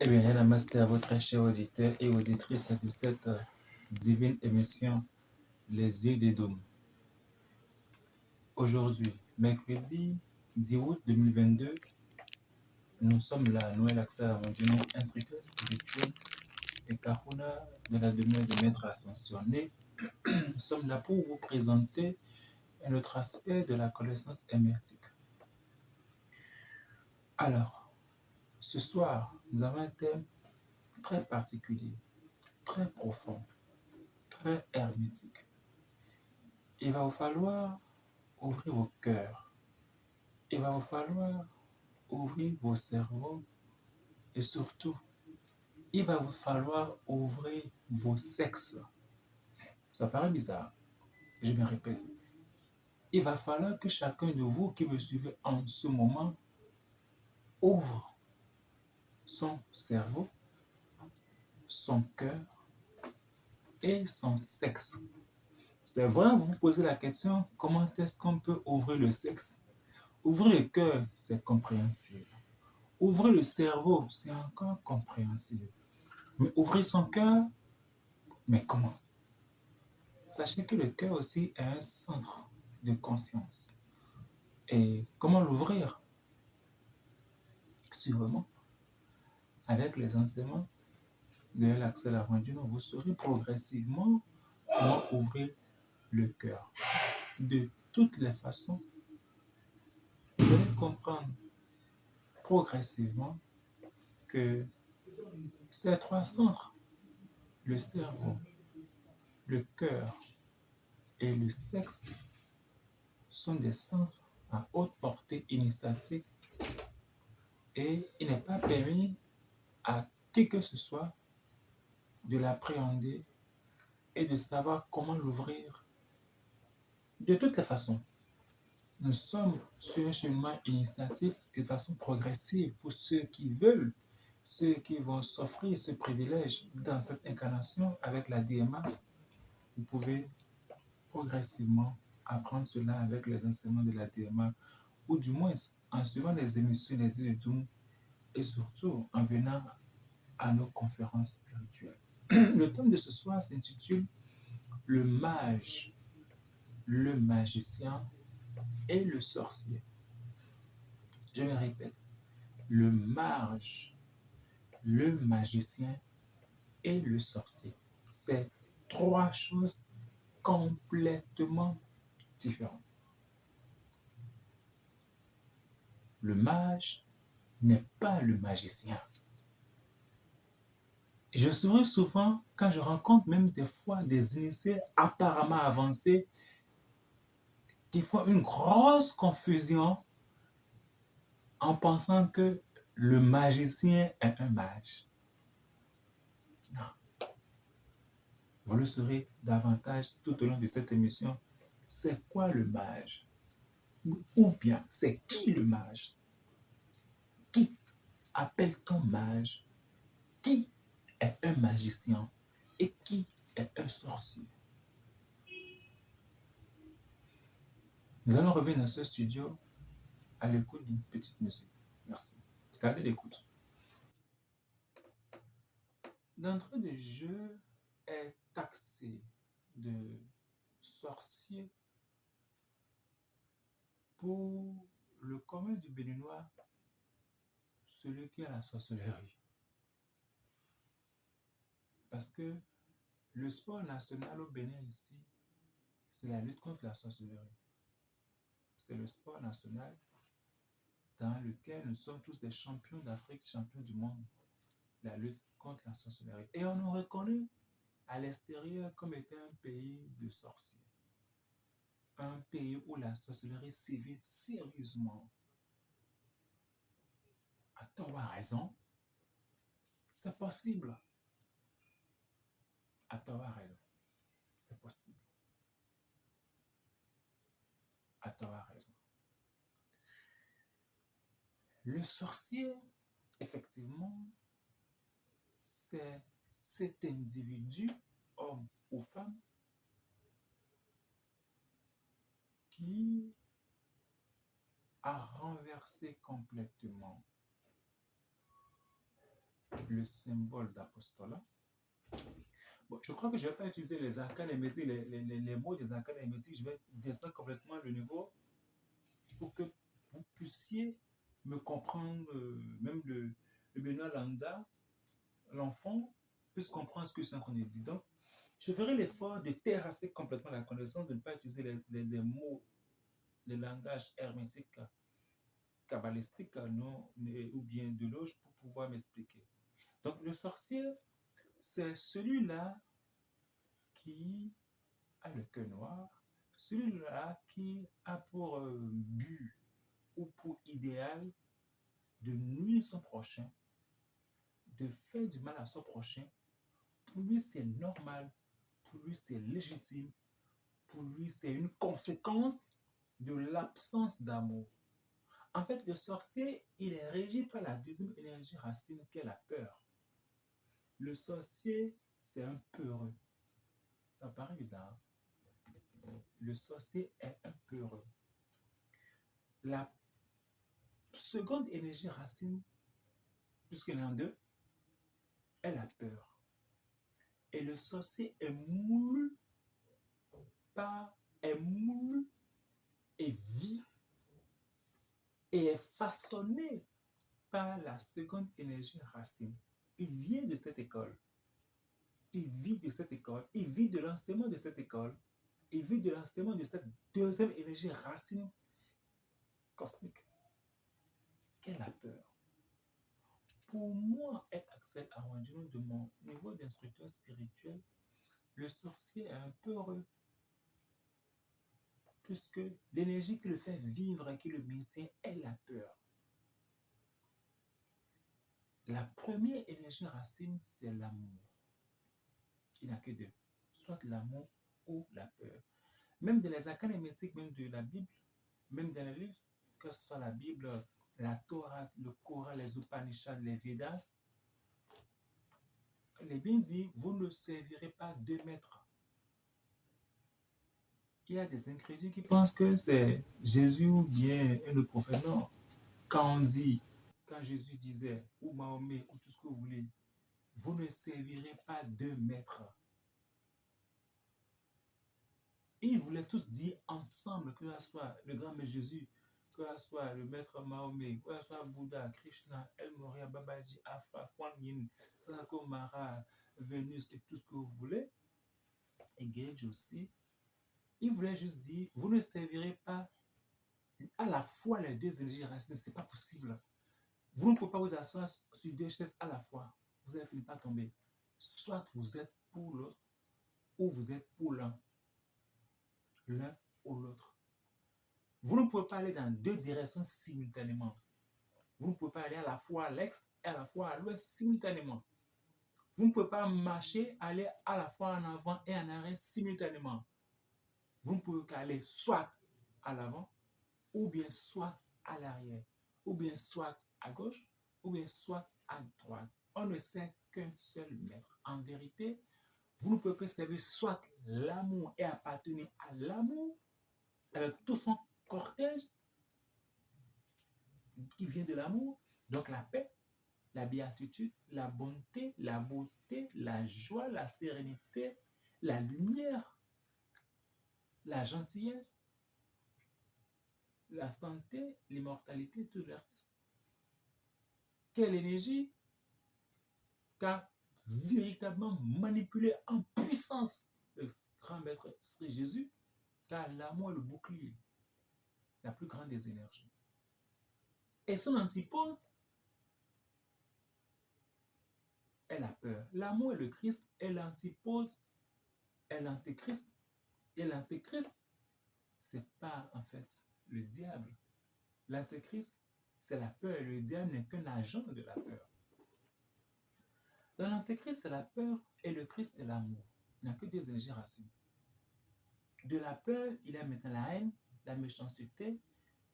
Eh bien, rien à master à votre très chers auditeurs et auditrices de cette divine émission, Les Yeux des Dômes. Aujourd'hui, mercredi 10 août 2022, nous sommes là, Noël Aksa Mondino, instructeur spirituel et Kahuna de la demeure de Maître Ascensionné. Nous sommes là pour vous présenter un autre aspect de la connaissance hermétique. Alors, ce soir, nous avons un thème très particulier, très profond, très hermétique. Il va vous falloir ouvrir vos cœurs. Il va vous falloir ouvrir vos cerveaux et surtout, il va vous falloir ouvrir vos sexes. Ça paraît bizarre, je me répète. Il va falloir que chacun de vous qui me suivez en ce moment ouvre son cerveau, son cœur et son sexe. C'est vrai, vous vous posez la question, comment est-ce qu'on peut ouvrir le sexe? Ouvrir le cœur, c'est compréhensible. Ouvrir le cerveau, c'est encore compréhensible. Mais ouvrir son cœur, mais comment? Sachez que le cœur aussi est un centre de conscience. Et comment l'ouvrir? Sûrement, avec les enseignements de l'Axel Armandino, vous saurez progressivement comment ouvrir le cœur. De toutes les façons, vous allez comprendre progressivement que ces trois centres, le cerveau, le cœur et le sexe, sont des centres à haute portée initiatique et il n'est pas permis à qui que ce soit de l'appréhender et de savoir comment l'ouvrir. De toutes les façons, nous sommes sur un chemin initiatique de façon progressive pour ceux qui veulent, ceux qui vont s'offrir ce privilège dans cette incarnation avec la DMA. Vous pouvez progressivement apprendre cela avec les enseignements de la DMA ou du moins en suivant les émissions des Dits de Doom et surtout en venant à nos conférences spirituelles. Le thème de ce soir s'intitule Le mage, le magicien et le sorcier. Je me répète, le mage, le magicien et le sorcier. C'est trois choses complètement différentes. Le mage n'est pas le magicien. Je souris souvent quand je rencontre même des fois des initiés apparemment avancés qui font une grosse confusion en pensant que le magicien est un mage. Non. Vous le saurez davantage tout au long de cette émission. C'est quoi le mage? Ou bien, c'est qui le mage? Qui appelle-t-on mage? Qui est un magicien? Et qui est un sorcier? Nous allons revenir dans ce studio à l'écoute d'une petite musique. Merci. Gardez l'écoute. D'entrée de jeu est taxé de sorcier pour le commun du Béninois, celui qui a la sorcellerie. Parce que le sport national au Bénin ici, c'est la lutte contre la sorcellerie. C'est le sport national dans lequel nous sommes tous des champions d'Afrique, champions du monde. La lutte contre la sorcellerie. Et on nous reconnaît à l'extérieur comme étant un pays de sorciers. Un pays où la sorcellerie sévit sérieusement. À tort ou à raison, c'est possible. À tort ou à raison, c'est possible. À tort ou à raison. Le sorcier, effectivement, c'est cet individu, homme ou femme, qui a renversé complètement le symbole d'apostolat. Bon, je crois que je ne vais pas utiliser les arcanes hermétiques, les mots des arcanes hermétiques. Je vais descendre complètement le niveau pour que vous puissiez me comprendre, même le Benoît Landa, l'enfant, puisse comprendre ce que je suis en train de dire. Donc, je ferai l'effort de terrasser complètement la connaissance, de ne pas utiliser les mots, le langage hermétique, kabbalistique, non, ou bien de loge pour pouvoir m'expliquer. Donc, le sorcier, c'est celui-là qui a le cœur noir, celui-là qui a pour but ou pour idéal de nuire son prochain, de faire du mal à son prochain. Pour lui, c'est normal, pour lui, c'est légitime, pour lui, c'est une conséquence de l'absence d'amour. En fait, le sorcier, il est régi par la deuxième énergie racine qui est la peur. Le sorcier, c'est un peureux. Ça paraît bizarre. Le sorcier est un peureux. La seconde énergie racine, puisqu'il y en a deux, est la peur. Et le sorcier est moulu et vit et est façonné par la seconde énergie racine. Il vient de cette école. Il vit de cette école. Il vit de l'enseignement de cette école. Il vit de l'enseignement de cette deuxième énergie racine cosmique. Quelle la peur. Pour moi, être Axel Armandino, de mon niveau d'instructeur spirituel, le sorcier est un peu heureux. Puisque l'énergie qui le fait vivre et qui le maintient est la peur. La première énergie racine, c'est l'amour. Il n'y a que deux. Soit l'amour ou la peur. Même dans les arcanes hermétiques, même de la Bible, même dans les livres, que ce soit la Bible, la Torah, le Coran, les Upanishads, les Védas, il est bien dit, vous ne servirez pas deux maîtres. Il y a des incrédules qui pensent que c'est Jésus ou bien le prophète. Non. Quand Jésus disait, ou Mahomet, ou tout ce que vous voulez, vous ne servirez pas deux maîtres. Et ils voulaient tous dire ensemble, que ce soit le grand maître Jésus, que ce soit le maître Mahomet, que ce soit Bouddha, Krishna, El Moria, Babaji, Afra, Kuan Yin, Sanako Mara, Vénus et tout ce que vous voulez, et Gage aussi, ils voulaient juste dire, vous ne servirez pas à la fois les deux énergies racines, ce n'est pas possible. Vous ne pouvez pas vous asseoir sur deux chaises à la fois. Vous allez finir par tomber. Soit vous êtes pour l'autre, ou vous êtes pour l'un ou l'autre. Vous ne pouvez pas aller dans deux directions simultanément. Vous ne pouvez pas aller à la fois à l'est et à la fois à l'ouest simultanément. Vous ne pouvez pas marcher, aller à la fois en avant et en arrière simultanément. Vous ne pouvez qu'aller soit à l'avant, ou bien soit à l'arrière, ou bien soit à gauche, ou bien soit à droite. On ne sait qu'un seul maître. En vérité, vous ne pouvez que servir soit l'amour et appartenir à l'amour avec tout son cortège qui vient de l'amour, donc la paix, la béatitude, la bonté, la beauté, la joie, la sérénité, la lumière, la gentillesse, la santé, l'immortalité, tout le reste. Quelle énergie qu'a véritablement manipulé en puissance le grand maître Sri Jésus, car l'amour est le bouclier, la plus grande des énergies. Et son antipode est la peur. L'amour est le Christ, et l'antipode est l'antéchrist. Et l'antéchrist, c'est pas en fait le diable. L'antéchrist, c'est la peur, et le diable n'est qu'un agent de la peur. Dans l'antéchrist, c'est la peur, et le Christ, c'est l'amour. Il n'y a que deux énergies racines. De la peur, il y a maintenant la haine, la méchanceté,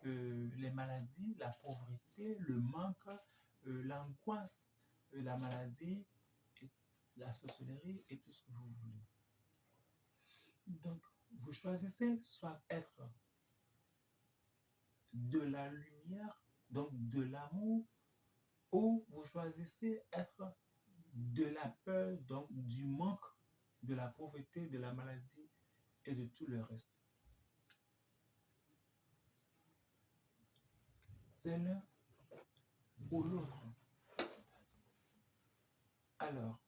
les maladies, la pauvreté, le manque, l'angoisse, la maladie, et la sorcellerie et tout ce que vous voulez. Donc, vous choisissez soit être de la lumière, donc de l'amour, ou vous choisissez être de la peur, donc du manque, de la pauvreté, de la maladie et de tout le reste. C'est l'un ou l'autre. Alors,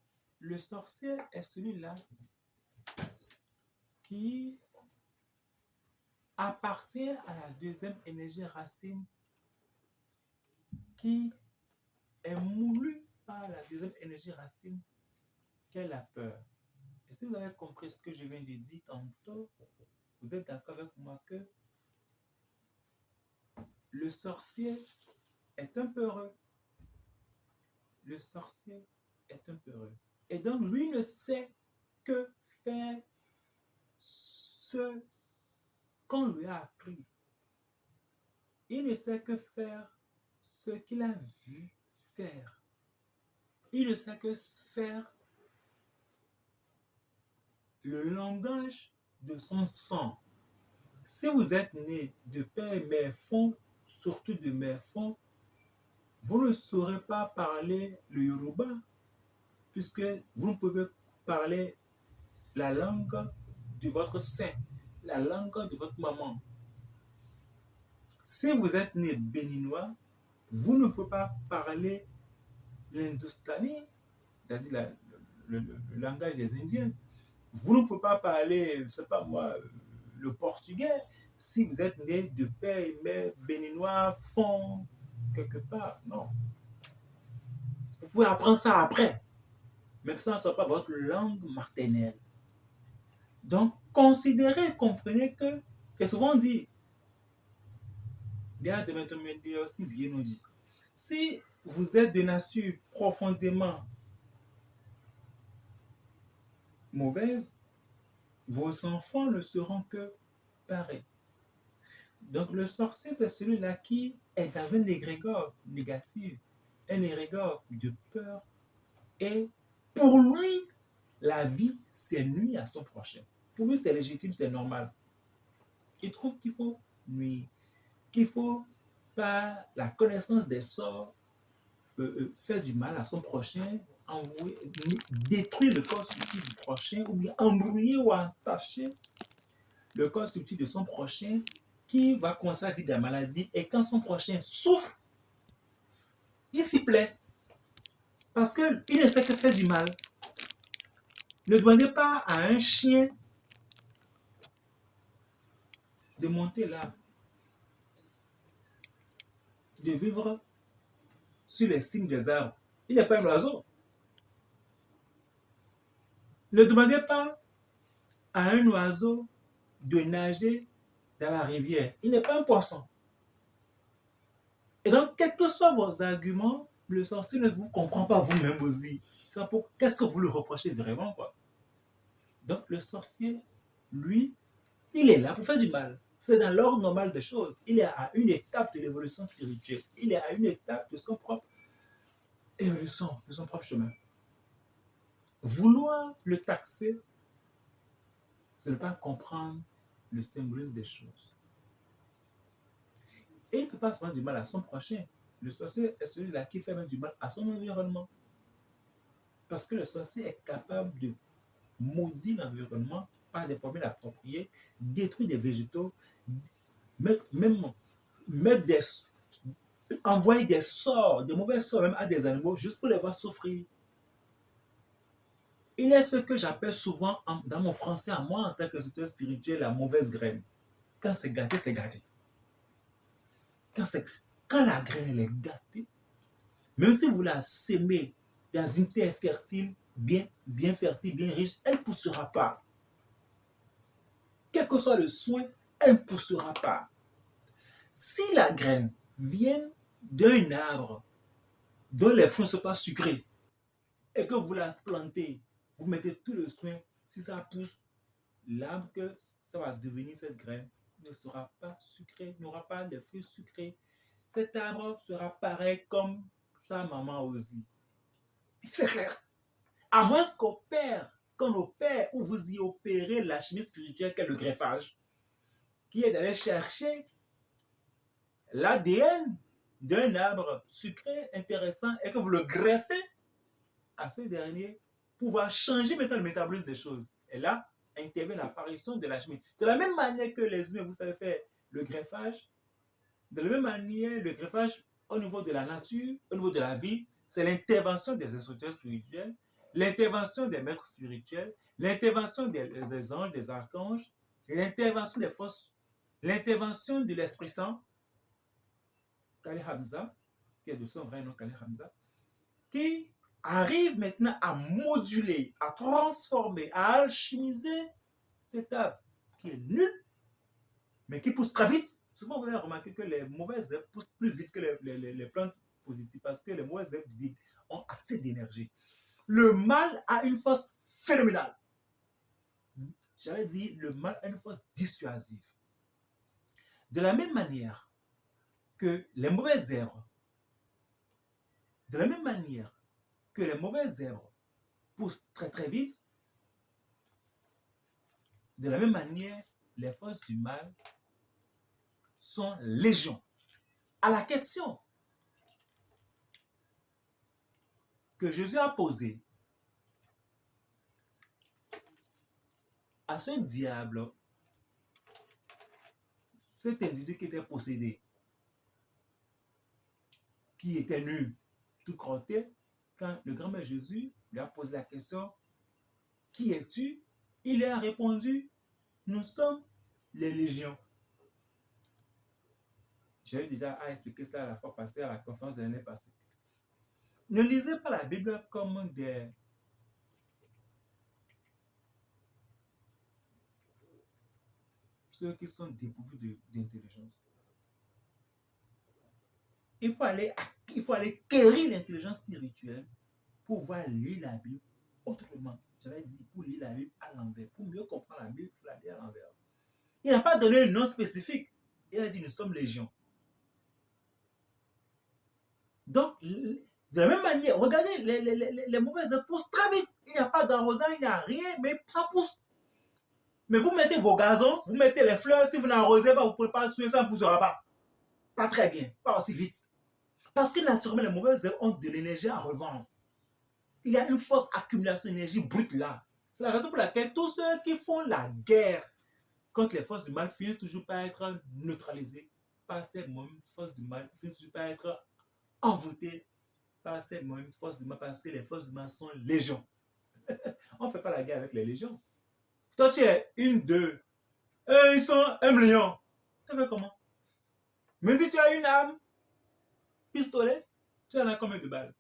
le sorcier est celui-là qui appartient à la deuxième énergie racine qui est moulu par la deuxième énergie racine qui est la peur. Et si vous avez compris ce que je viens de dire tantôt, vous êtes d'accord avec moi que le sorcier est un peu heureux. Le sorcier est un peu heureux. Et donc, lui ne sait que faire ce qu'on lui a appris. Il ne sait que faire ce qu'il a vu faire. Il ne sait que faire le langage de son sang. Si vous êtes né de père et mère fond, surtout de mère fond, vous ne saurez pas parler le Yoruba, puisque vous ne pouvez parler la langue de votre sein, la langue de votre maman. Si vous êtes né béninois, vous ne pouvez pas parler l'hindustani, c'est-à-dire le langage des Indiens. Vous ne pouvez pas parler, je ne sais pas moi, le portugais si vous êtes né de père et mère béninois, fond, quelque part. Non. Vous pouvez apprendre ça après, même si ça ne soit pas votre langue maternelle. Donc, considérez, comprenez que, c'est souvent dit, aussi vieux nous dit, si vous êtes de nature profondément mauvaise, vos enfants ne seront que pareils. Donc, le sorcier, c'est celui-là qui est dans un égrégore négatif, un égrégore de peur. Et pour lui, la vie, c'est nuire à son prochain. Pour lui, c'est légitime, c'est normal. Il trouve qu'il faut nuire, qu'il faut, par la connaissance des sorts, faire du mal à son prochain, détruire le corps subtil du prochain, ou bien embrouiller ou entacher le corps subtil de son prochain, qui va commencer à vivre de la maladie. Et quand son prochain souffre, il s'y plaît. Parce qu'il ne sait que faire du mal. Ne demandez pas à un chien de monter là, de vivre sur les cimes des arbres. Il n'est pas un oiseau. Ne demandez pas à un oiseau de nager dans la rivière. Il n'est pas un poisson. Et donc, quels que soient vos arguments, le sorcier ne vous comprend pas vous-même aussi. C'est pour qu'est-ce que vous le reprochez vraiment, quoi. Donc, le sorcier, lui, il est là pour faire du mal. C'est dans l'ordre normal des choses. Il est à une étape de l'évolution spirituelle. Il est à une étape de son propre évolution, de son propre chemin. Vouloir le taxer, c'est ne pas comprendre le symbolisme des choses. Et il ne fait pas seulement du mal à son prochain. Le sorcier est celui-là qui fait même du mal à son environnement. Parce que le sorcier est capable de maudire l'environnement par des formules appropriées, détruire des végétaux, envoyer des sorts, des mauvais sorts même à des animaux juste pour les voir souffrir. Il est ce que j'appelle souvent, dans mon français à moi, en tant que soutien spirituel, la mauvaise graine. Quand c'est gâté, c'est gâté. Quand la graine elle est gâtée, même si vous la semez dans une terre fertile, bien fertile, bien riche, elle ne poussera pas. Quel que soit le soin, elle ne poussera pas. Si la graine vient d'un arbre dont les fruits ne sont pas sucrés et que vous la plantez, vous mettez tout le soin, si ça pousse, l'arbre que ça va devenir cette graine ne sera pas sucré, n'aura pas de fruits sucrés. Cet arbre sera pareil comme sa maman aussi. C'est clair. À moins qu'on opère ou vous y opérez la chimie spirituelle qu'est le greffage, qui est d'aller chercher l'ADN d'un arbre sucré, intéressant, et que vous le greffez à ce dernier pouvoir changer maintenant le métabolisme des choses. Et là, intervient l'apparition de la chimie. De la même manière que les humains, vous savez faire le greffage, de la même manière, le greffage au niveau de la nature, au niveau de la vie, c'est l'intervention des instructeurs spirituels, l'intervention des maîtres spirituels, l'intervention des anges, des archanges, l'intervention des forces, l'intervention de l'Esprit Saint, Kali Hamza, qui est de son vrai nom Kali Hamza, qui arrive maintenant à moduler, à transformer, à alchimiser cette âme qui est nulle, mais qui pousse très vite. Souvent, vous avez remarqué que les mauvaises herbes poussent plus vite que les plantes positives parce que les mauvaises herbes ont assez d'énergie. Le mal a une force phénoménale. J'allais dire, le mal a une force dissuasive. De la même manière que les mauvaises herbes, de la même manière que les mauvaises herbes poussent très très vite, de la même manière, les forces du mal sont légion. À la question que Jésus a posée à ce diable, cet individu qui était possédé, qui était nu, tout crotté, quand le grand-mère Jésus lui a posé la question, qui es-tu? Il a répondu, nous sommes les légions. J'ai eu déjà à expliquer ça la fois passée à la conférence de l'année passée. Ne lisez pas la Bible comme ceux qui sont dépourvus d'intelligence. Il faut aller quérir l'intelligence spirituelle pour pouvoir lire la Bible autrement. J'avais dit pour lire la Bible à l'envers. Pour mieux comprendre la Bible, il faut la lire à l'envers. Il n'a pas donné un nom spécifique. Il a dit nous sommes légions. Donc, de la même manière, regardez, les mauvaises herbes poussent très vite. Il n'y a pas d'arrosage, il n'y a rien, mais ça pousse. Mais vous mettez vos gazons, vous mettez les fleurs, si vous n'arrosez pas, vous ne pouvez pas suer, ça ne poussera pas. Pas très bien, pas aussi vite. Parce que naturellement, les mauvaises herbes ont de l'énergie à revendre. Il y a une force accumulation d'énergie brute là. C'est la raison pour laquelle tous ceux qui font la guerre contre les forces du mal finissent toujours par être neutralisés par ces mêmes forces du mal, finissent toujours par être envoûtés par ces mêmes forces du mal parce que les forces du mal sont légions. On ne fait pas la guerre avec les légions. Toi, tu es une, deux. Et ils sont un million. Tu fais comment? Mais si tu as une arme, pistolet, tu en as combien de balles?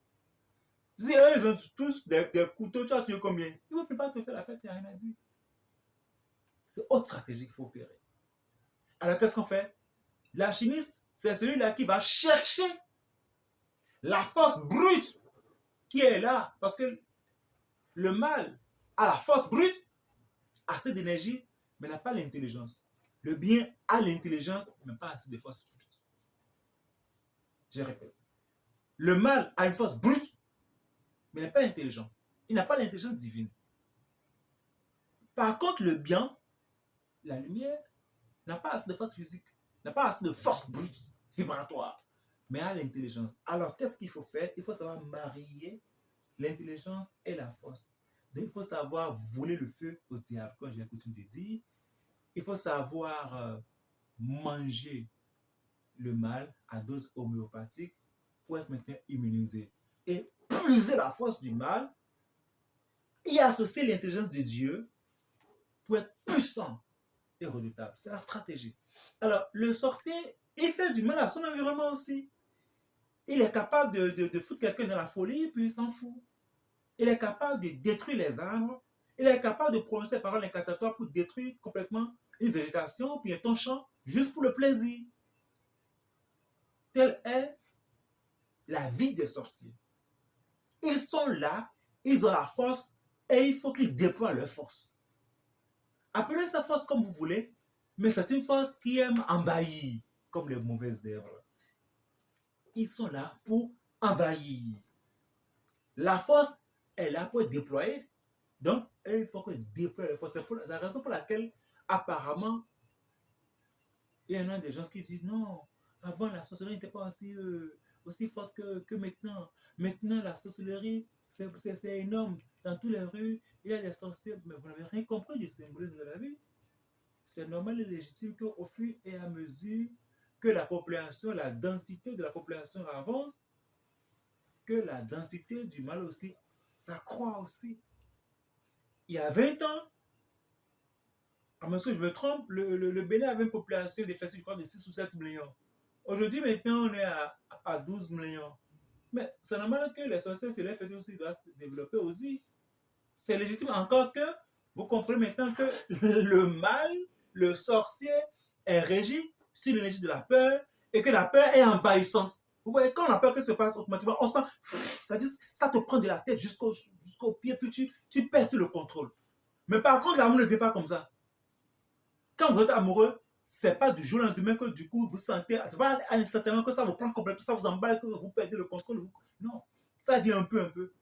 Si eux, ils ont tous des couteaux, tu as tué combien? Ils ne vont pas te faire la fête, il n'y a rien à dire. C'est autre stratégie qu'il faut opérer. Alors, qu'est-ce qu'on fait? L'alchimiste, c'est celui-là qui va chercher la force brute qui est là. Parce que le mal a la force brute, assez d'énergie, mais n'a pas l'intelligence. Le bien a l'intelligence, mais pas assez de force brute. Je répète. Le mal a une force brute, mais n'est pas intelligent. Il n'a pas l'intelligence divine. Par contre, le bien, la lumière, n'a pas assez de force physique, n'a pas assez de force brute, vibratoire, mais a l'intelligence. Alors, qu'est-ce qu'il faut faire? Il faut savoir marier l'intelligence et la force. Donc, il faut savoir voler le feu au diable, comme j'ai coutume de dire. Il faut savoir manger le mal à dose homéopathique pour être maintenant immunisé. Et puiser la force du mal et associer l'intelligence de Dieu pour être puissant et redoutable. C'est la stratégie. Alors, le sorcier, il fait du mal à son environnement aussi. Il est capable de foutre quelqu'un dans la folie, puis il s'en fout. Il est capable de détruire les arbres. Il est capable de prononcer des paroles incantatoires pour détruire complètement une végétation, puis un champ, juste pour le plaisir. Telle est la vie des sorciers. Ils sont là, ils ont la force, et il faut qu'ils déploient leur force. Appelez sa force comme vous voulez, mais c'est une force qui aime envahir, comme les mauvaises herbes. Ils sont là pour envahir. La force est là pour être déployée. Donc, il faut que déploie la force. C'est la raison pour laquelle, apparemment, il y en a des gens qui disent non, avant la sorcellerie n'était pas aussi aussi forte que maintenant. Maintenant, la sorcellerie, c'est énorme. Dans toutes les rues, il y a des sorciers. Mais vous n'avez rien compris du symbolisme de la vie. C'est normal et légitime qu'au fur et à mesure que la population, la densité de la population avance, que la densité du mal aussi s'accroît aussi. Il y a 20 ans, à moins que je me trompe, le Bénin avait une population d'effectifs, je crois, de 6 ou 7 millions. Aujourd'hui, maintenant, on est à 12 millions. Mais c'est normal que les sorciers, c'est l'effet aussi doivent se développer aussi. C'est légitime encore que vous comprenez maintenant que le mal, le sorcier, est régi sur l'énergie de la peur et que la peur est envahissante. Vous voyez, quand on a peur, qu'est-ce qui se passe automatiquement? On sent, c'est-à-dire, ça te prend de la tête jusqu'au pied, puis tu perds tout le contrôle. Mais par contre, l'amour ne vient pas comme ça. Quand vous êtes amoureux, c'est pas du jour au lendemain que du coup vous sentez, c'est pas instantanément que ça vous prend complètement, ça vous emballe, que vous perdez le contrôle. Non, ça vient un peu,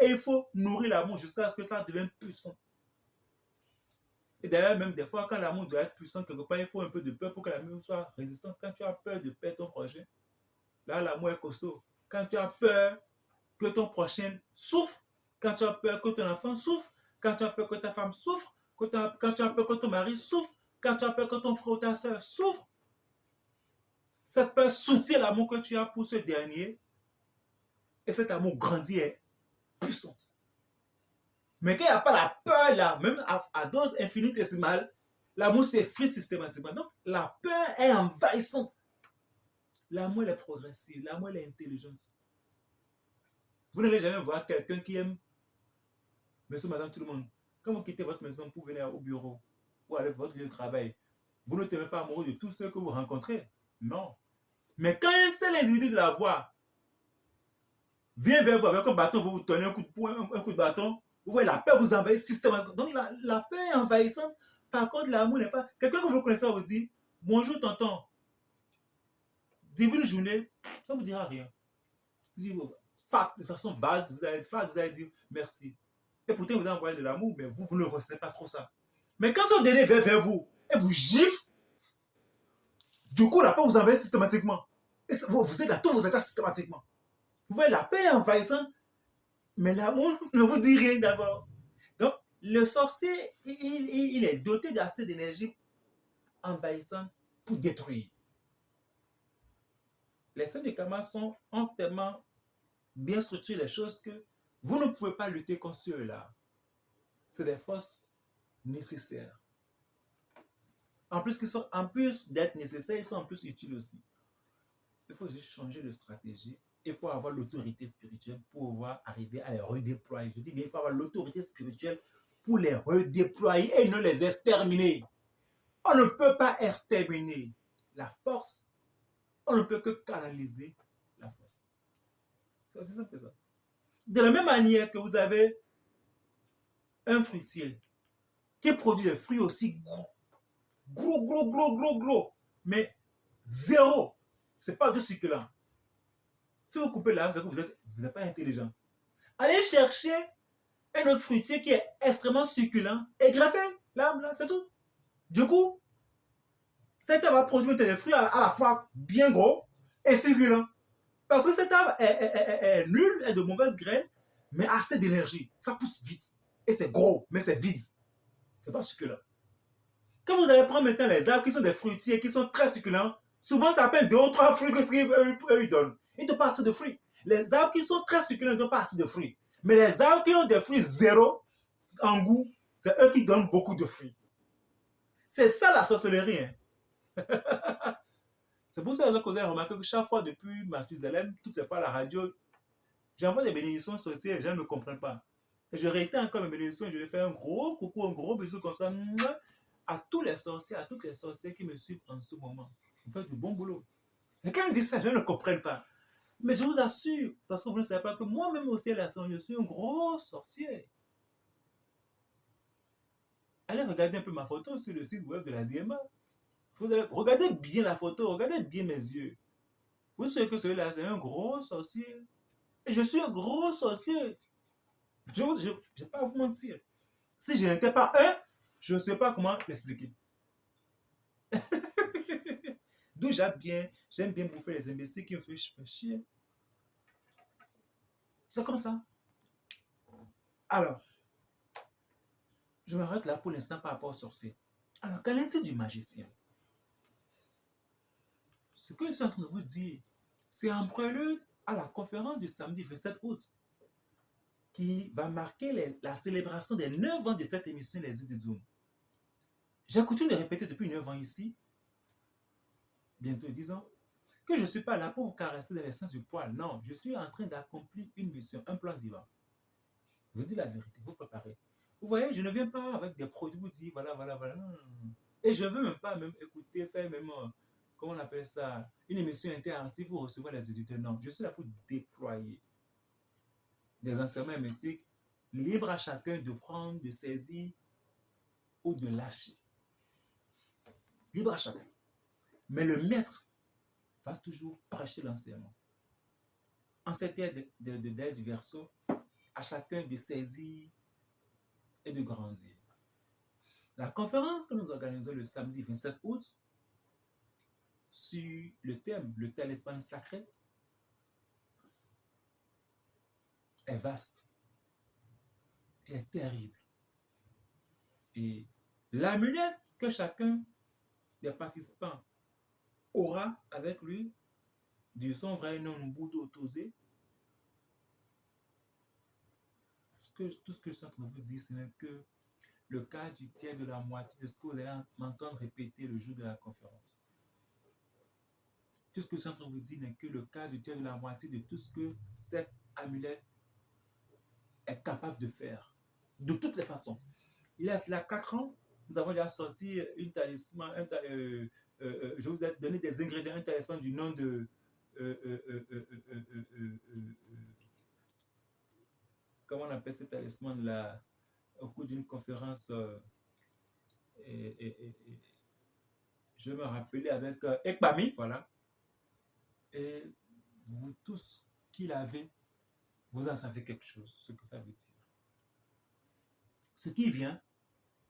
et il faut nourrir l'amour jusqu'à ce que ça devienne puissant. Et d'ailleurs, même des fois, quand l'amour doit être puissant quelque part, il faut un peu de peur pour que l'amour soit résistant. Quand tu as peur de perdre ton prochain, là, l'amour est costaud. Quand tu as peur que ton prochain souffre, quand tu as peur que ton enfant souffre, quand tu as peur que ta femme souffre, quand tu as peur que ton mari souffre, quand tu as peur que ton frère ou ta soeur souffre, cette peur soutient l'amour que tu as pour ce dernier et cet amour grandit et est puissant. Mais quand il n'y a pas la peur là, même à dose infinitésimale, l'amour s'effrite systématiquement. Donc la peur est envahissante. L'amour est progressif, l'amour est intelligence. Vous n'allez jamais voir quelqu'un qui aime monsieur, madame, tout le monde. Quand vous quittez votre maison pour venir au bureau ou aller à votre lieu de travail, vous ne tombez pas amoureux de tous ceux que vous rencontrez. Non. Mais quand un seul individu de la voix vient vers vous avec un bâton, vous vous tenez un coup de poing, un coup de bâton, vous voyez la peur vous envahit systématiquement. Donc la peur est envahissante. Par contre, l'amour n'est pas. Quelqu'un que vous connaissez vous dit bonjour tonton, divine journée, ça ne vous dira rien. Vous dites, de façon vague, vous allez dire merci. Et pourtant, vous avez envoyé de l'amour, mais vous ne ressentez pas trop ça. Mais quand son dernier vient vers vous et vous gifle, du coup, la peur vous envahit systématiquement. Et vous êtes dans tous vos états systématiquement. Vous voyez, la paix est envahissante, mais l'amour ne vous dit rien d'abord. Donc, le sorcier, il est doté d'assez d'énergie envahissante pour détruire. Les scènes de Kama ont tellement bien structuré les choses que vous ne pouvez pas lutter contre ceux-là. C'est des forces nécessaires. En plus d'être nécessaires, ils sont en plus utiles aussi. Il faut juste changer de stratégie. Il faut avoir l'autorité spirituelle pour pouvoir arriver à les redéployer. Je dis bien, il faut avoir l'autorité spirituelle pour les redéployer et ne les exterminer. On ne peut pas exterminer la force. On ne peut que canaliser la force. C'est aussi simple que ça. De la même manière que vous avez un fruitier qui produit des fruits aussi gros, mais zéro. Ce n'est pas du succulent. Si vous coupez l'arbre, c'est que vous n'êtes pas intelligent. Allez chercher un autre fruitier qui est extrêmement succulent et greffez l'arbre là, c'est tout. Du coup, cet arbre va produire des fruits à la fois bien gros et succulents. Parce que cet arbre est nul, est de mauvaise graine, mais assez d'énergie. Ça pousse vite. Et c'est gros, mais c'est vide. C'est pas succulent. Quand vous allez prendre maintenant les arbres qui sont des fruitiers, qui sont très succulents, souvent ça appelle 2 ou 3 fruits que qu'ils donnent. Ils ne donnent pas assez de fruits. Les arbres qui sont très succulents ne donnent pas assez de fruits. Mais les arbres qui ont des fruits zéro en goût, c'est eux qui donnent beaucoup de fruits. C'est ça la sorcellerie. Hein. C'est pour ça que vous avez remarqué que chaque fois depuis Mathusalem, toutes les fois à la radio, j'envoie des bénédictions sorcières, les gens ne comprennent pas. Et je réitère encore mes bénédictions, je vais faire un gros coucou, un gros bisou comme ça à tous les sorciers, à toutes les sorcières qui me suivent en ce moment. Vous faites du bon boulot. Et quand je dis ça, les gens ne comprennent pas. Mais je vous assure, parce que vous ne savez pas que moi-même aussi à la sang, je suis un gros sorcier. Allez regarder un peu ma photo sur le site web de la DMA. Regardez bien la photo, regardez bien mes yeux. Vous savez que celui-là, c'est un gros sorcier. Et je suis un gros sorcier. Je ne vais pas vous mentir. Si je n'étais pas un, je ne sais pas comment l'expliquer. D'où j'aime bien bouffer les imbéciles qui me font chier. C'est comme ça. Alors, je m'arrête là pour l'instant par rapport au sorcier. Alors, qu'en est-il du magicien? Ce que je suis en train de vous dire, c'est en prélude à la conférence du samedi 27 août qui va marquer la célébration des 9 ans de cette émission Les Idées de Zoom. J'ai coutume de répéter depuis 9 ans ici, bientôt 10 ans, que je ne suis pas là pour vous caresser dans l'essence du poil. Non, je suis en train d'accomplir une mission, un plan divin. Je vous dis la vérité, vous préparez. Vous voyez, je ne viens pas avec des produits, vous dire voilà, voilà, voilà. Non, non, non. Et je ne veux même pas même écouter, faire même, comment on appelle ça, une émission interactive pour recevoir les auditeurs. Non, je suis là pour déployer des enseignements hermétiques, libre à chacun de prendre, de saisir ou de lâcher. Libre à chacun. Mais le maître va toujours prêcher l'enseignement. En cette ère du Verseau, à chacun de saisir et de grandir. La conférence que nous organisons le samedi 27 août sur le thème, le talisman sacré, est vaste et est terrible. Et l'amulette que chacun des participants aura avec lui, du son vrai nom Mbudo Tosé, tout ce que je suis en train de vous dire, ce n'est que le cas du tiers de la moitié de ce que vous allez m'entendre répéter le jour de la conférence. Tout ce que je suis en train de vous dire n'est que le cas du tiers de la moitié de tout ce que cette amulette est capable de faire. De toutes les façons. Il y a cela 4 ans, nous avons déjà sorti une talisman, je vous ai donné des ingrédients, un talisman du nom de comment on appelle ce talisman là au cours d'une conférence je me rappelais avec Ekpami, voilà. Et vous tous qui l'avez, vous en savez quelque chose, ce que ça veut dire. Ce qui vient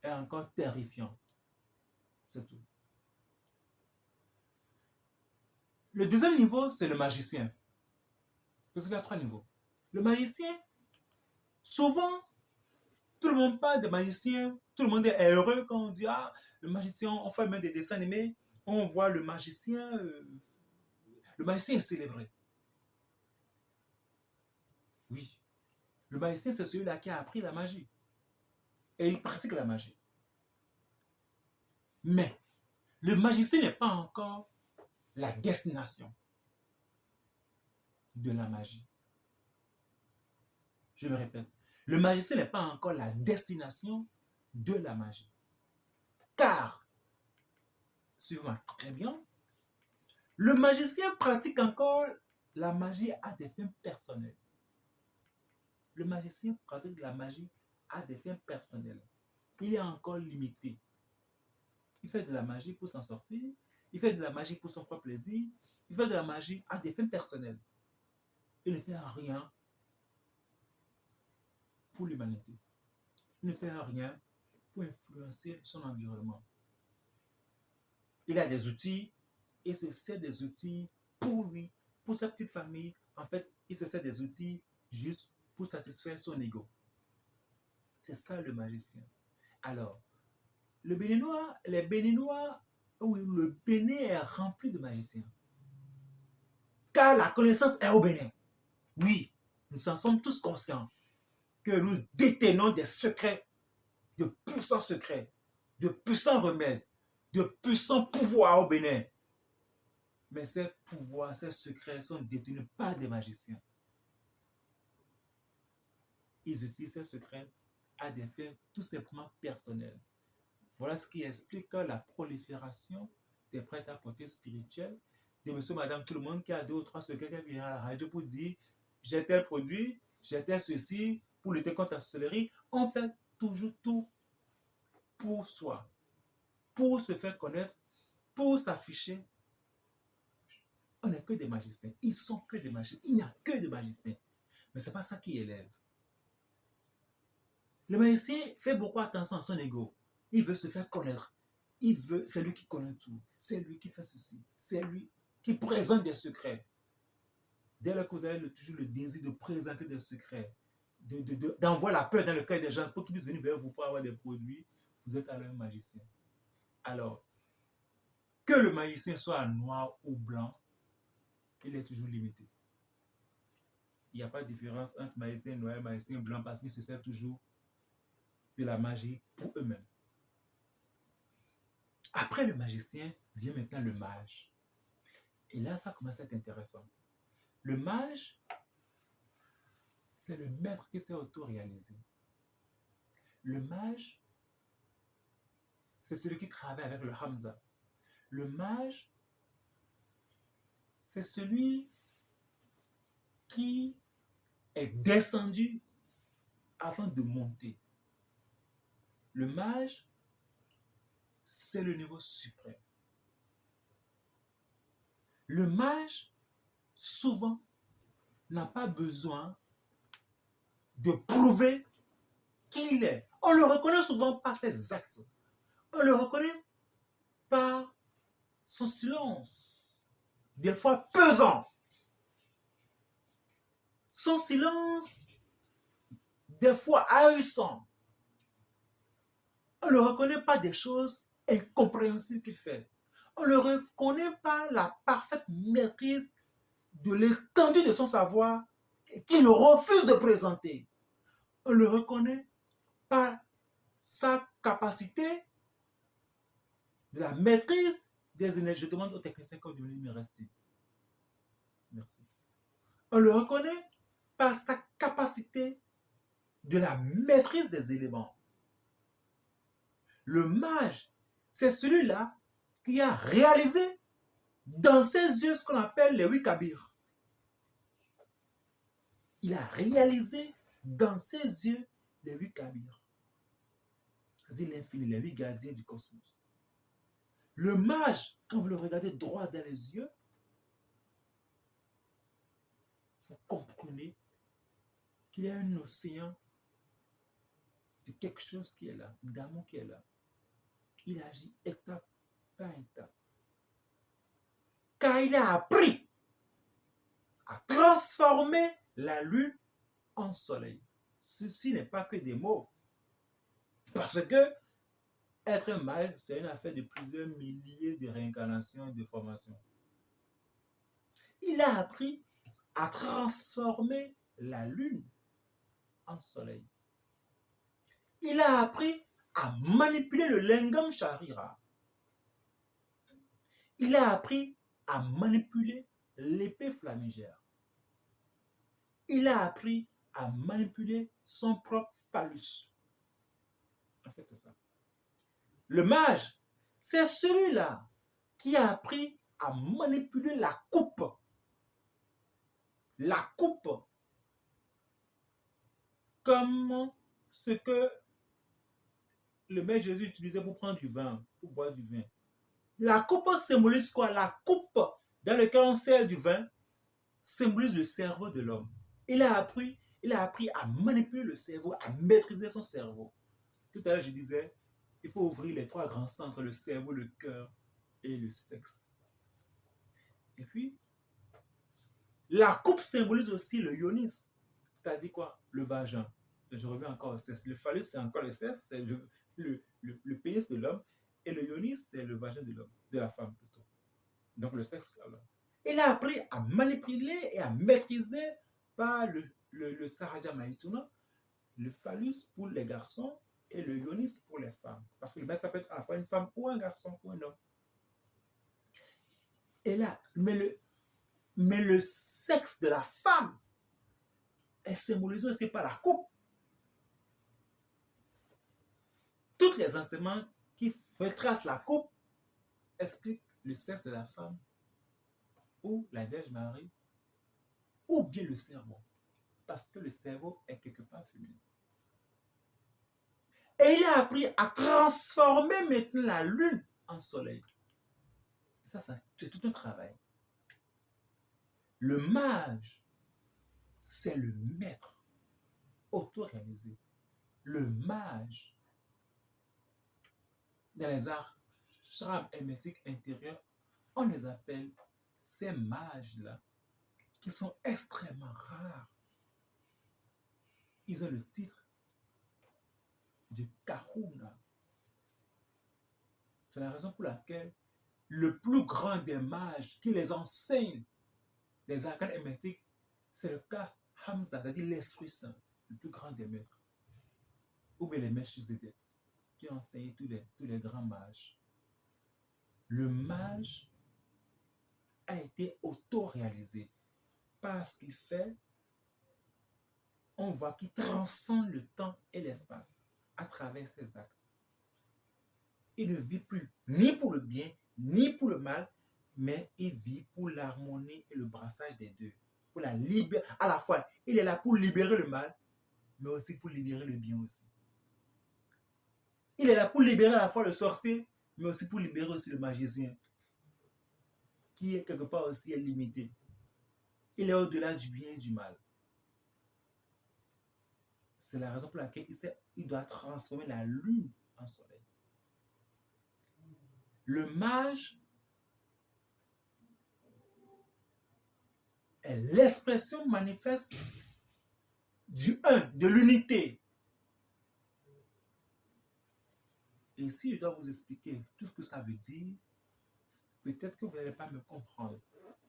est encore terrifiant. C'est tout. Le deuxième niveau, c'est le magicien. Parce qu'il y a 3 niveaux. Le magicien, souvent, tout le monde parle de magicien, tout le monde est heureux quand on dit ah, le magicien, on fait même des dessins animés, on voit le magicien est célébré. Oui. Le magicien, c'est celui-là qui a appris la magie. Et il pratique la magie. Mais le magicien n'est pas encore la destination de la magie. Je me répète, le magicien n'est pas encore la destination de la magie. Car, suivez-moi très bien, le magicien pratique encore la magie à des fins personnelles. Le magicien pratique la magie à des fins personnelles. Il est encore limité. Il fait de la magie pour s'en sortir, il fait de la magie pour son propre plaisir, il fait de la magie à des fins personnelles. Il ne fait rien pour l'humanité. Il ne fait rien pour influencer son environnement. Il a des outils, il se sert des outils pour lui, pour sa petite famille. En fait, il se sert des outils juste pour satisfaire son ego. C'est ça le magicien. Alors, les Béninois, oui, le Bénin est rempli de magiciens. Car la connaissance est au Bénin. Oui, nous en sommes tous conscients que nous détenons des secrets, de puissants secrets, de puissants remèdes, de puissants pouvoirs au Bénin. Mais ces pouvoirs, ces secrets sont détenus par des magiciens. Ils utilisent ces secrets à des fins tout simplement personnelles. Voilà ce qui explique la prolifération des prêt-à-porter spirituels, de monsieur, madame, tout le monde qui a 2 ou 3 secrets qui viennent à la radio pour dire j'ai tel produit, j'ai tel ceci, pour lutter contre la sorcellerie. On fait toujours tout pour soi, pour se faire connaître, pour s'afficher. On n'est que des magiciens. Ils sont que des magiciens. Il n'y a que des magiciens. Mais ce n'est pas ça qui élève. Le magicien fait beaucoup attention à son ego. Il veut se faire connaître. il veut, c'est lui qui connaît tout. C'est lui qui fait ceci. C'est lui qui présente des secrets. Dès lors que vous avez toujours le désir de présenter des secrets, d'envoyer la peur dans le cœur des gens pour qu'ils puissent venir vers vous pour avoir des produits, vous êtes alors un magicien. Alors, que le magicien soit noir ou blanc, il est toujours limité. Il n'y a pas de différence entre magicien noir et magicien blanc parce qu'ils se servent toujours de la magie pour eux-mêmes. Après le magicien, vient maintenant le mage. Et là, ça commence à être intéressant. Le mage, c'est le maître qui s'est auto-réalisé. Le mage, c'est celui qui travaille avec le Hamza. Le mage, c'est celui qui est descendu avant de monter. Le mage, c'est le niveau suprême. Le mage, souvent, n'a pas besoin de prouver qui il est. On le reconnaît souvent par ses actes. On le reconnaît par son silence, des fois pesant. Son silence, des fois ahurissant. On ne le reconnaît pas des choses incompréhensibles qu'il fait. On ne le reconnaît pas la parfaite maîtrise de l'étendue de son savoir qu'il refuse de présenter. On le reconnaît par sa capacité de la maîtrise des énergies. Je demande aux techniciens comme de me rester. Merci. On le reconnaît par sa capacité de la maîtrise des éléments. Le mage, c'est celui-là qui a réalisé dans ses yeux ce qu'on appelle les 8 kabirs. Il a réalisé dans ses yeux les 8 kabirs. C'est-à-dire l'infini, les 8 gardiens du cosmos. Le mage, quand vous le regardez droit dans les yeux, vous comprenez qu'il y a un océan de quelque chose qui est là, d'amour qui est là. Il agit étape par étape. Car il a appris à transformer la lune en soleil. Ceci n'est pas que des mots. Parce que être un mage, c'est une affaire de plusieurs milliers de réincarnations et de formations. Il a appris à transformer la lune en soleil. Il a appris à manipuler le lingam charira. Il a appris à manipuler l'épée flamigère. Il a appris à manipuler son propre phallus. En fait, c'est ça. Le mage, c'est celui-là qui a appris à manipuler la coupe. La coupe comme ce que le Maître Jésus utilisait pour prendre du vin, pour boire du vin. La coupe symbolise quoi? La coupe dans laquelle on sert du vin symbolise le cerveau de l'homme. Il a appris à manipuler le cerveau, à maîtriser son cerveau. Tout à l'heure, je disais, il faut ouvrir les 3 grands centres, le cerveau, le cœur et le sexe. Et puis, la coupe symbolise aussi le ionis, c'est-à-dire quoi? Le vagin. Je reviens encore au sexe. Le phallus, c'est encore le sexe, c'est le pénis de l'homme, et le ionis, c'est le vagin de l'homme, de la femme plutôt. Donc le sexe, là. Il a appris à manipuler et à maîtriser par le Sahara Maïtouna, le phallus pour les garçons et le ionis pour les femmes. Parce que le ça peut être à la fois une femme ou un garçon ou un homme. Et là, mais le sexe de la femme est symbolisé aussi par la coupe. Tous les enseignements qui retracent la coupe expliquent le sexe de la femme ou la Vierge Marie ou bien le cerveau. Parce que le cerveau est quelque part féminin. Et il a appris à transformer maintenant la lune en soleil. Ça, c'est tout un travail. Le mage, c'est le maître auto-réalisé. Le mage, dans les arts charme hermétique intérieur, on les appelle ces mages-là, qui sont extrêmement rares. Ils ont le titre de Kahuna. C'est la raison pour laquelle le plus grand des mages qui les enseigne les arcanes hermétiques, c'est le cas Hamza, c'est-à-dire l'Esprit Saint, le plus grand des maîtres. Ou bien les maîtres qui enseignent tous les grands mages. Le mage a été auto-réalisé parce qu'il fait, on voit qu'il transcende le temps et l'espace à travers ses actes. Il ne vit plus ni pour le bien, ni pour le mal, mais il vit pour l'harmonie et le brassage des deux. Pour la à la fois, il est là pour libérer le mal, mais aussi pour libérer le bien aussi. Il est là pour libérer à la fois le sorcier, mais aussi pour libérer aussi le magicien, qui est quelque part aussi limité. Il est au-delà du bien et du mal. C'est la raison pour laquelle il doit transformer la lune en soleil. Le mage est l'expression manifeste du un, de l'unité. Et si je dois vous expliquer tout ce que ça veut dire, peut-être que vous n'allez pas me comprendre.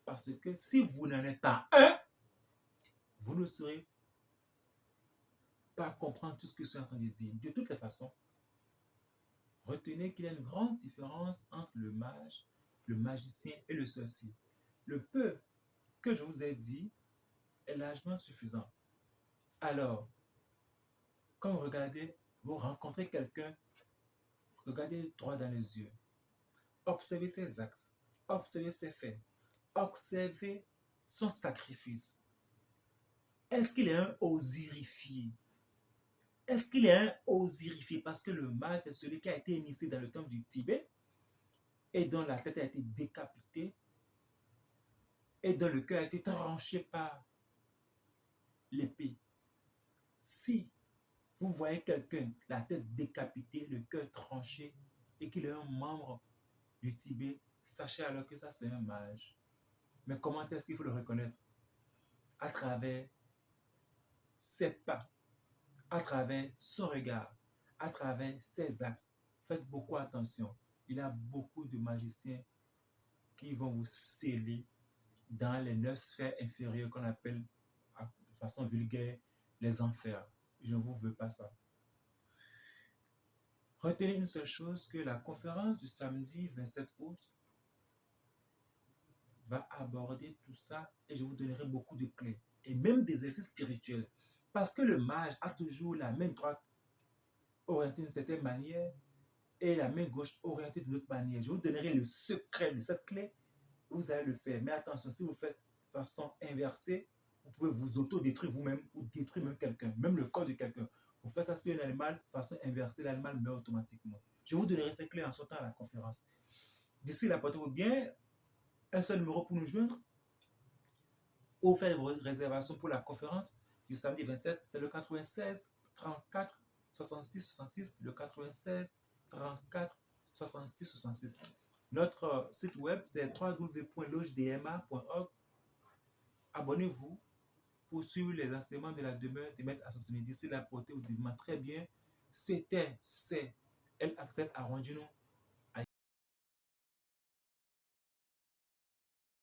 Parce que si vous n'en êtes pas un, vous ne saurez pas comprendre tout ce que je suis en train de dire. De toutes les façons, retenez qu'il y a une grande différence entre le mage, le magicien et le sorcier. Le peu que je vous ai dit est largement suffisant. Alors, quand vous rencontrez quelqu'un, regardez droit dans les yeux. Observez ses actes, observez ses faits, observez son sacrifice. Est-ce qu'il est un osirifié? Est-ce qu'il est un osirifié? Parce que le mage, c'est celui qui a été initié dans le temple du Tibet et dont la tête a été décapitée et dont le cœur a été tranché par l'épée. Si vous voyez quelqu'un, la tête décapitée, le cœur tranché, et qu'il est un membre du Tibet, sachez alors que ça c'est un mage. Mais comment est-ce qu'il faut le reconnaître? À travers ses pas, à travers son regard, à travers ses actes. Faites beaucoup attention. Il y a beaucoup de magiciens qui vont vous sceller dans les 9 sphères inférieures qu'on appelle de façon vulgaire les enfers. Je ne vous veux pas ça. Retenez une seule chose, que la conférence du samedi 27 août va aborder tout ça et je vous donnerai beaucoup de clés et même des exercices spirituels. Parce que le mage a toujours la main droite orientée d'une certaine manière et la main gauche orientée d'une autre manière. Je vous donnerai le secret de cette clé, vous allez le faire. Mais attention, si vous faites de façon inversée, vous pouvez vous auto-détruire vous-même ou détruire même quelqu'un, même le corps de quelqu'un. Vous faites ça sur un animal, de façon inversée, l'animal meurt automatiquement. Je vous donnerai ces clés en sortant à la conférence. D'ici là, portez-vous bien. Un seul numéro pour nous joindre ou faire vos réservations pour la conférence du samedi 27, c'est le 96 34 66 66, le 96 34 66 66. Notre site web, c'est www.logedma.org. Abonnez-vous pour suivre les enseignements de la demeure de Maître Assassoni. D'ici là, portez-vous très bien. C'est, elle accepte à Rondino.